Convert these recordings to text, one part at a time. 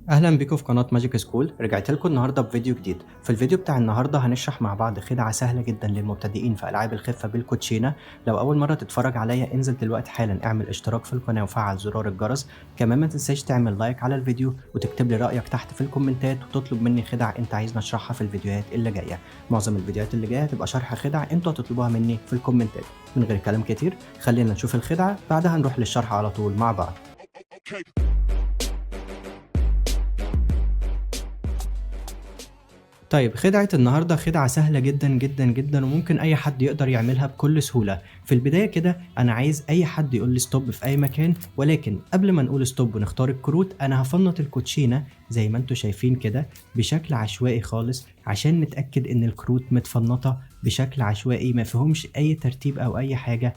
اهلا بيكم في قناه ماجيك سكول. رجعت لكم النهارده بفيديو جديد. في الفيديو بتاع النهارده هنشرح مع بعض خدعه سهله جدا للمبتدئين في العاب الخفه بالكوتشينه. لو اول مره تتفرج عليا انزل دلوقتي حالا اعمل اشتراك في القناه وفعل زرار الجرس. كمان ما تنساش تعمل لايك على الفيديو وتكتب لي رايك تحت في الكومنتات وتطلب مني خدع انت عايزني اشرحها في الفيديوهات اللي جايه. معظم الفيديوهات اللي جايه هتبقى شرح خدع انتوا هتطلبوها مني في الكومنتات. من غير كلام كتير خلينا نشوف الخدعه بعدها نروح للشرح على طول مع بعض. طيب خدعة النهاردة خدعة سهلة جدًا، جدًا، جدًا، وممكن أي حد يقدر يعملها بكل سهولة. في البداية كده أنا عايز أي حد يقول لي stop في أي مكان، ولكن قبل ما نقول stop ونختار الكروت أنا هافنط الكوتشينة زي ما أنتم شايفين كده بشكل عشوائي خالص، عشان نتأكد إن الكروت متفنطة بشكل عشوائي ما فيهمش أي ترتيب أو أي حاجة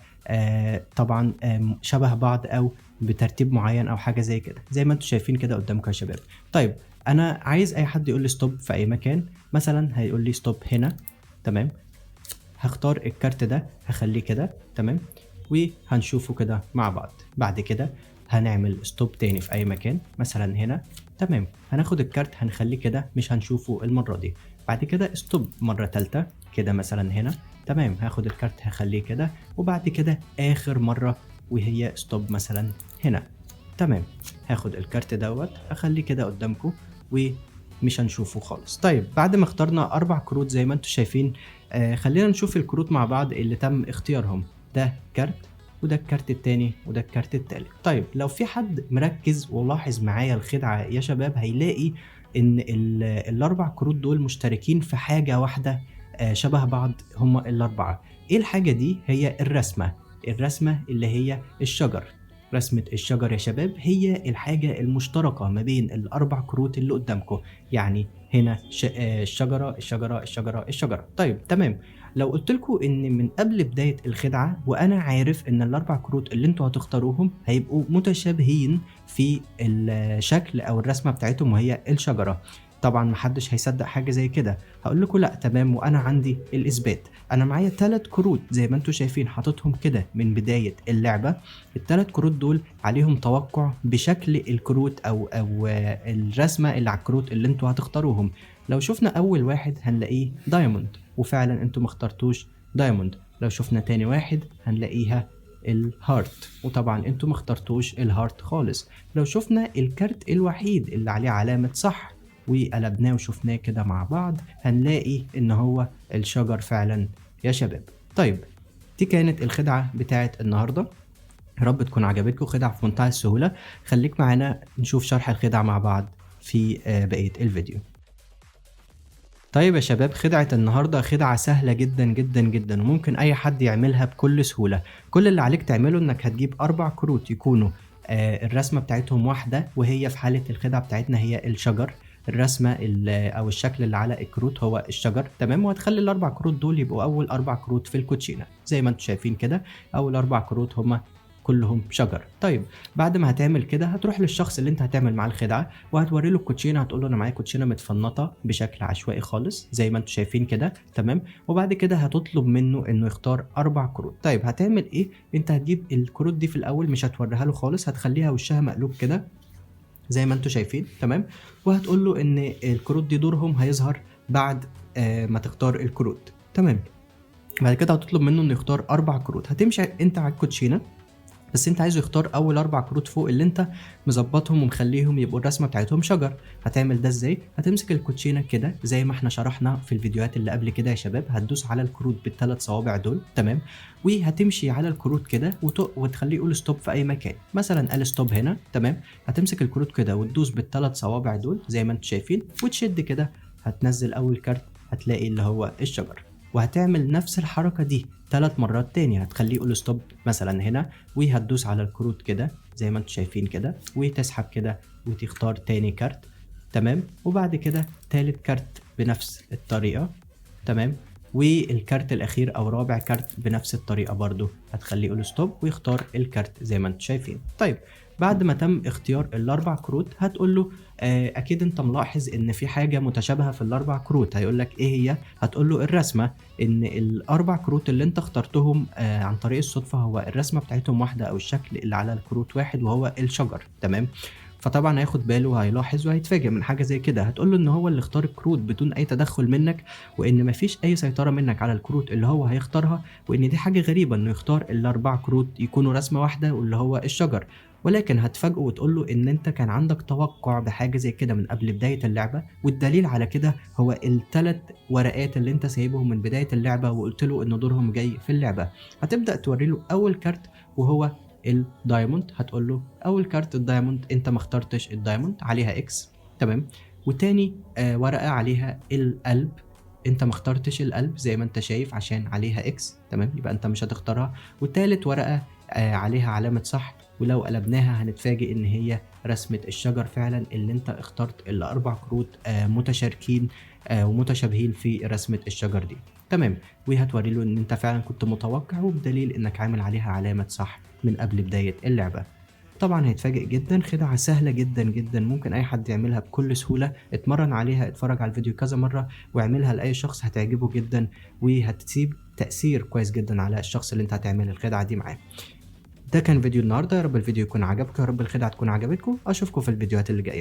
طبعًا شبه بعض أو بترتيب معين أو حاجة زي كده، زي ما أنتم شايفين كده قدامكم يا شباب. طيب أنا عايز أي حد يقول لي stop في أي مكان. مثلًا هيقول لي stop هنا، تمام، هاختار الكارت ده هاخلّيه كده، تمام، وهنشوفه كده مع بعض. بعد كده هنعمل stop تاني في أي مكان، مثلًا هنا، تمام، هناخد الكارت هنخلّيه كده مش هنشوفه المرّة دي. بعد كده stop مرّة تالتة كده مثلًا هنا، تمام، هاخد الكارت هاخلّيه كده، وبعد كده آخر مرّة وهي stop مثلًا هنا، تمام، هاخد الكارت دوّة هاخلّيه كده قدّامكم ومش هنشوفه خالص. طيب بعد ما اخترنا 4 كروت زي ما أنتم شايفين، خلّينا نشوف الكروت مع بعض اللي تم اختيارهم. ده كارت وده الكارت التاني وده الكارت التالت. طيب لو في حد مركّز ولاحظ معايا الخدعة يا شباب هيلاقي إن ال4 كروت دول مشتركين في حاجة واحدة شبه بعض هم ال4. إيه الحاجة دي؟ هي الرسمة، الرسمة اللي هي الشجر. رسمة الشجر يا شباب هي الحاجة المشتركة ما بين ال4 كروت اللي قدامكم. يعني هنا الشجرة، الشجرة، الشجرة، الشجرة. طيب تمام، لو قُلت لكم إن من قبل بداية الخدعة وأنا عارف إن ال4 كروت اللي أنتم هتختاروهم هيبقوا متشابهين في الشكل أو الرسمة بتاعتهم وهي الشجرة، طبعًا ما حدش هيصدق حاجة زي كده. هاقول لكم لأ تمام وأنا عندي الإثبات. أنا معايا 3 كروت زي ما أنتم شايفين حاططهم كده من بداية اللعبة. ال3 كروت دول عليهم توقُّع بشكل الكروت أو الرسمة اللي على الكروت اللي أنتم هتختاروهم. لو شُفنا أول واحد هنلاقيه diamond وفعلًا أنتم ما اخترتوش diamond. لو شُفنا تاني واحد هنلاقيها الheart وطبعًا أنتم ما اخترتوش الheart خالص. لو شُفنا الكارت الوحيد اللي عليه علامة صح وقلبناه وشُفناه كده مع بعض هنلاقي إن هو الشجر فعلًا يا شباب. طيب دي كانت الخدعة بتاعة النهارده. يا رب تكون عجبتكم، خدعة في منتهى السهولة. خليك معانا نشوف شرح الخدعة مع بعض في بقية الفيديو. طيب يا شباب خدعة النهارده خدعة سهلة جدًا، جدًا، جدًا، وممكن أي حد يعملها بكل سهولة. كل اللي عليك تعمله إنك هتجيب 4 كروت يكونوا الرسمة بتاعتهم واحدة، وهي في حالة الخدعة بتاعتنا هي الشجر. الرسمة أو الشكل اللي على الكروت هو الشجر، تمام، وهتخلّي ال4 كروت دول يبقوا أول 4 كروت في الكوتشينة، زي ما أنتم شايفين كده. أول 4 كروت هم كلّهم شجر. طيب بعد ما هتعمل كده هتروح للشخص اللي أنت هتعمل معاه الخدعة وهتورّي له الكوتشينة، هتقول له أنا معايا كوتشينة متفنطة بشكل عشوائي خالص زي ما أنتم شايفين كده، تمام، وبعد كده هتطلب منه إنه يختار 4 كروت. طيب هتعمل إيه؟ أنت هتجيب الكروت دي في الأول مش هتورّيها له خالص، هتخلّيها وشّها مقلوب كده زي ما أنتم شايفين، تمام، وهتقول له إن الكروت دي دورهم هيظهر بعد ما تختار الكروت، تمام. بعد كده هتطلب منه إنه يختار 4 كروت. هتمشي أنت على الكوتشينة بس أنت عايزه يختار أول 4 كروت فوق اللي أنت مضبّطهم ومخلّيهم يبقوا الرسمة بتاعتهم شجر. هتعمل ده إزاي؟ هتمسك الكوتشينة كده زي ما إحنا شرحنا في الفيديوهات اللي قبل كده يا شباب، هتدوس على الكروت بال3 صوابع دول، تمام، وهتمشي على الكروت كده وتخلّيه يقول stop في أي مكان. مثلًا قال stop هنا، تمام، هتمسك الكروت كده وتدوس بال3 صوابع دول زي ما أنتم شايفين وتشد كده، هتنزّل أول كارت هتلاقي اللي هو الشجر. وهتعمل نفس الحركة دي 3 مرات تاني، هتخلّيه يقول stop مثلًا هنا وهتدوس على الكروت كده زي ما أنتم شايفين كده وتسحب كده وتختار تاني كارت، تمام، وبعد كده تالت كارت بنفس الطريقة، تمام، والكارت الأخير أو رابع كارت بنفس الطريقة برضه هتخلّيه يقول stop ويختار الكارت زي ما أنتم شايفين. طيب بعد ما تم اختيار ال4 كروت هتقول له أكيد أنت ملاحظ إن في حاجة متشابهة في ال4 كروت. هيقول لك إيه هي؟ هتقول له الرسمة، إن ال4 كروت اللي أنت اخترتهم عن طريق الصدفة هو الرسمة بتاعتهم واحدة أو الشكل اللي على الكروت واحد وهو الشجر، تمام. فطبعًا هياخد باله وهيلاحظ وهيتفاجئ من حاجة زي كده. هتقول له إن هو اللي اختار الكروت بدون أي تدخُّل منّك، وإن ما فيش أي سيطرة منّك على الكروت اللي هو هيختارها، وإن دي حاجة غريبة إنه يختار ال4 كروت يكونوا رسمة واحدة واللي هو الشجر. ولكن هتفاجئه وتقول له إن أنت كان عندك توقُّع بحاجة زي كده من قبل بداية اللعبة، والدليل على كده هو ال3 ورقات اللي أنت سايبهم من بداية اللعبة وقُلت له إن دورهم جاي في اللعبة. هتبدأ تورّي له أول كارت وهو الdiamond. هتقول له أول كارت الdiamond أنت ما اخترتش الdiamond عليها X، تمام. وتاني ورقة عليها القلب، أنت ما اخترتش القلب زي ما أنت شايف عشان عليها X، تمام، يبقى أنت مش هتختارها. وتالت ورقة عليها علامة صح، ولو قلبناها هنتفاجئ إن هي رسمة الشجر فعلًا اللي أنت اخترت ال4 كروت متشاركين ومتشابهين في رسمة الشجر دي، تمام. وهتورّي له إن أنت فعلًا كنت متوقع وبدليل إنك عامل عليها علامة صح من قبل بداية اللعبة. طبعًا هيتفاجئ جدًا، خدعة سهلة جدًا، جدًا، ممكن أي حد يعملها بكل سهولة. اتمرّن عليها، اتفرّج على الفيديو كذا مرّة واعملها لأي شخص هتعجبه جدًا، وهتسيب تأثير كويس جدًا على الشخص اللي أنت هتعمل الخدعة دي معاه. ده كان فيديو النهارده، يا رب الفيديو يكون عجبكم، يا رب الخدعة تكون عجبتكم، أشوفكم في الفيديوهات اللي جاية.